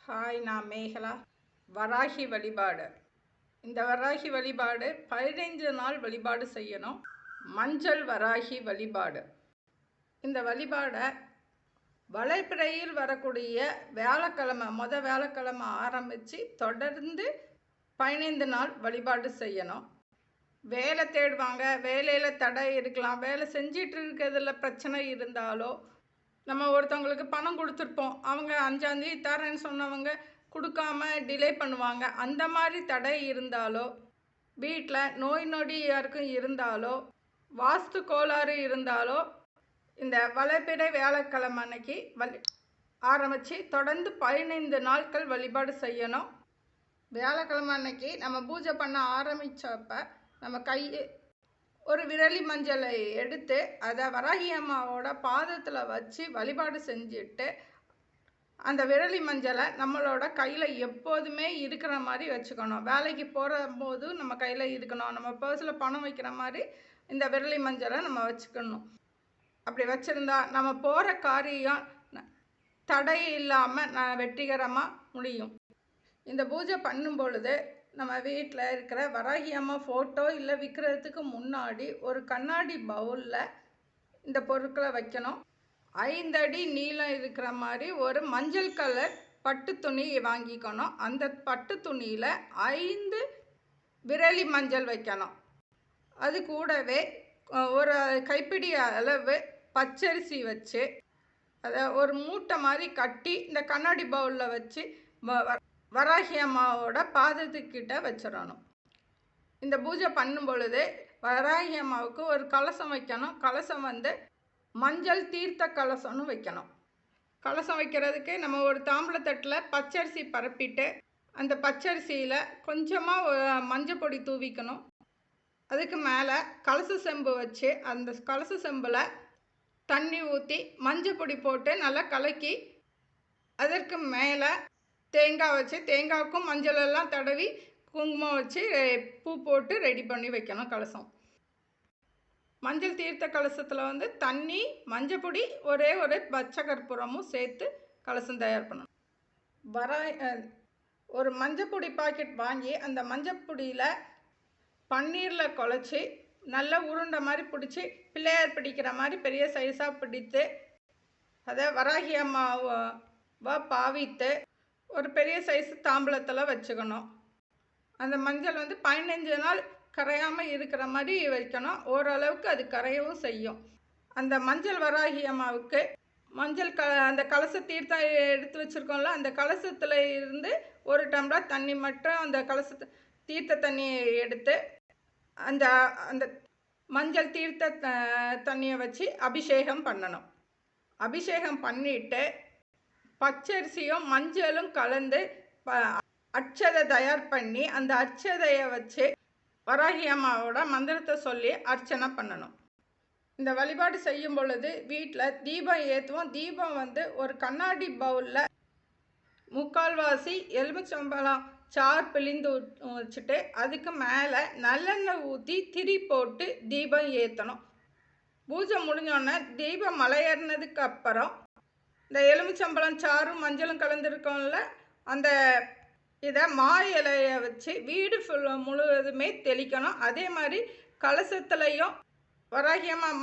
Hi, நான் மேகலா. வராகி வழிபாடு. இந்த வராகி வழிபாடு 15 நாள் வழிபாடு செய்யணும். மஞ்சள் வராகி வழிபாடு. இந்த வழிபாடை வளர்பிறையில் வரக்கூடிய வியாழக்கிழமை ஆரம்பித்து தொடர்ந்து 15 நாள் வழிபாடு செய்யணும். வேலை தேடுவாங்க, வேலையில் தடை இருக்கலாம், வேலை செஞ்சிட்டு இருக்கிறதுல பிரச்சனை இருந்தாலோ, நம்ம ஒருத்தவங்களுக்கு பணம் கொடுத்துருப்போம், அவங்க 5ஆம் தேதி தரேன்னு சொன்னவங்க கொடுக்காம டிலே பண்ணுவாங்க. அந்த மாதிரி தடை இருந்தாலோ, வீட்டில் நோய் நொடி யாருக்கும் இருந்தாலோ, வாஸ்து கோளாறு இருந்தாலோ, இந்த வளர்பிறை வியாழக்கிழமை அன்னைக்கு ஆரம்பித்து தொடர்ந்து 15 நாட்கள் வழிபாடு செய்யணும். வியாழக்கிழமை அன்னைக்கு நம்ம பூஜை பண்ண ஆரம்பித்தப்ப நம்ம ஒரு விரலி மஞ்சளை எடுத்து அதை வராகி அம்மாவோட பாதத்தில் வச்சு வழிபாடு செஞ்சுட்டு, அந்த விரலி மஞ்சளை நம்மளோட கையில் எப்போதுமே இருக்கிற மாதிரி வச்சுக்கணும். வேலைக்கு போகிற போது நம்ம கையில் இருக்கணும். நம்ம பர்ஸில் பணம் வைக்கிற மாதிரி இந்த விரலி மஞ்சளை நம்ம வச்சுக்கணும். அப்படி வச்சுருந்தா நம்ம போகிற காரியம் தடை இல்லாமல் வெற்றிகரமாக முடியும். இந்த பூஜை பண்ணும் பொழுது நம்ம வீட்டில் இருக்கிற வராகி அம்மா ஃபோட்டோ இல்லை விற்கிறதுக்கு முன்னாடி ஒரு கண்ணாடி பவுலில் இந்த பொருட்களை வைக்கணும். 5 அடி நீளம் இருக்கிற மாதிரி ஒரு மஞ்சள் கலர் பட்டு துணி வாங்கிக்கணும். அந்த பட்டு துணியில் 5 விரலி மஞ்சள் வைக்கணும். அது கூடவே ஒரு கைப்பிடி அளவு பச்சரிசி வச்சு அதை ஒரு மூட்டை மாதிரி கட்டி இந்த கண்ணாடி பவுலில் வச்சு வராகி அம்மாவோட பாதத்துக்கிட்ட வச்சிடணும். இந்த பூஜை பண்ணும் பொழுது வராகி அம்மாவுக்கு ஒரு கலசம் வைக்கணும். கலசம் மஞ்சள் தீர்த்த கலசம்னு வைக்கணும். கலசம் வைக்கிறதுக்கு நம்ம ஒரு தாம்பூலத்தட்டில் பச்சரிசி பரப்பிட்டு அந்த பச்சரிசியில் கொஞ்சமாக மஞ்சள் பொடி தூவிக்கணும். அதுக்கு மேலே கலச செம்பு வச்சு அந்த கலச செம்பில் தண்ணி ஊற்றி மஞ்சள் பொடி போட்டு நல்லா கலக்கி, அதற்கு மேலே தேங்காய் வச்சு தேங்காய்க்கும் மஞ்சள் எல்லாம் தடவி குங்குமம் வச்சு பூ போட்டு ரெடி பண்ணி வைக்கணும் கலசம். மஞ்சள் தீர்த்த கலசத்தில் தண்ணி, மஞ்சள் பொடி, ஒரு பச்சை கற்பூரமும் சேர்த்து கலசம் தயார் பண்ணணும். ஒரு மஞ்சள் பொடி பாக்கெட் வாங்கி அந்த மஞ்சள் பொடியில் பன்னீரில் குழச்சி நல்லா உருண்டை மாதிரி பிடிச்சி பிள்ளையார் பிடிக்கிற மாதிரி பெரிய சைஸாக பிடித்து அதை வராகி அம்மாவை பாவித்து ஒரு பெரிய சைஸ் தாம்பூலத்தில் வச்சுக்கணும். அந்த மஞ்சள் 15 நாள் கரையாமல் இருக்கிற மாதிரி வைக்கணும். ஓரளவுக்கு அது கரையவும் செய்யும். அந்த மஞ்சள் வராகி அம்மாவுக்கு மஞ்சள் அந்த கலச தீர்த்தம் எடுத்து வச்சுருக்கோம்ல, அந்த கலசத்தில் இருந்து ஒரு டம்ளர் தண்ணி மட்டும் அந்த தீர்த்த தண்ணியை எடுத்து அந்த அந்த மஞ்சள் தீர்த்த தண்ணியை வச்சு அபிஷேகம் பண்ணணும். அபிஷேகம் பண்ணிவிட்டு பச்சரிசியும் மஞ்சளும் கலந்து அட்சதை தயார் பண்ணி அந்த அட்சதையை வச்சு வராகி அம்மாவோட மந்திரத்தை சொல்லி அர்ச்சனை பண்ணணும். இந்த வழிபாடு செய்யும் பொழுது வீட்டில் தீபம் ஏற்றுவோம். தீபம் ஒரு கண்ணாடி பவுலில் 3/4 எலுமிச்சம்பழம் சாறு பிழிந்து வச்சுட்டு அதுக்கு மேலே நல்லெண்ணெய் ஊற்றி திரி போட்டு தீபம் ஏற்றணும். பூஜை முடிஞ்சோடனே தீபம் மலையேறினதுக்கு அப்புறம் இந்த எலுமிச்சம்பழம் சாறும் மஞ்சளும் கலந்துருக்கோம்ல, அந்த இதை மா இலையை வச்சு வீடு முழுவதுமே தெளிக்கணும். அதே மாதிரி கலசத்துலையும்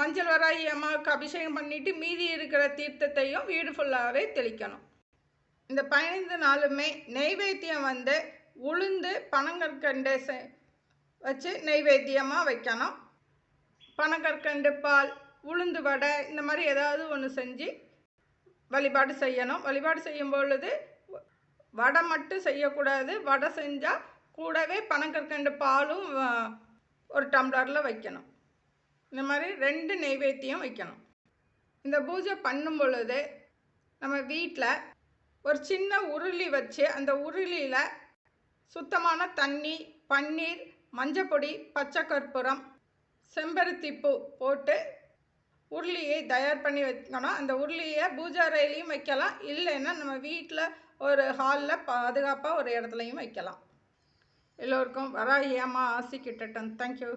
மஞ்சள் வராகி அம்மாவுக்கு அபிஷேகம் பண்ணிவிட்டு மீதி இருக்கிற தீர்த்தத்தையும் வீடு ஃபுல்லாகவே தெளிக்கணும். இந்த 15 நாளுமே நெய்வேத்தியம் உளுந்து பனங்கற்கண்டு வச்சு நெய்வேத்தியமாக வைக்கணும். பனங்கற்கண்டு, பால், உளுந்து வடை, இந்த மாதிரி ஏதாவது ஒன்று செஞ்சு வழிபாடு செய்யணும். வழிபாடு செய்யும் பொழுது வடை மட்டும் செய்யக்கூடாது. வடை செஞ்சால் கூடவே பனங்கற்கண்டு பாலும் ஒரு டம்ளரில் வைக்கணும். இந்த மாதிரி 2 நெய்வேத்தியம் வைக்கணும். இந்த பூஜை பண்ணும் பொழுது நம்ம வீட்டில் ஒரு சின்ன உருளி வச்சு அந்த உருளியில் சுத்தமான தண்ணி, பன்னீர், மஞ்சள் பொடி, பச்சை கற்பூரம், செம்பருத்தி பூ போட்டு உருளியை தயார் பண்ணி வைக்கணும். அந்த உருளியை பூஜை அறையிலையும் வைக்கலாம், இல்லைன்னா நம்ம வீட்டில் ஒரு ஹாலில் பாதுகாப்பாக ஒரு இடத்துலையும் வைக்கலாம். எல்லோருக்கும் வராகி அம்மா ஆசி கிட்டட்டும். தேங்க்யூ.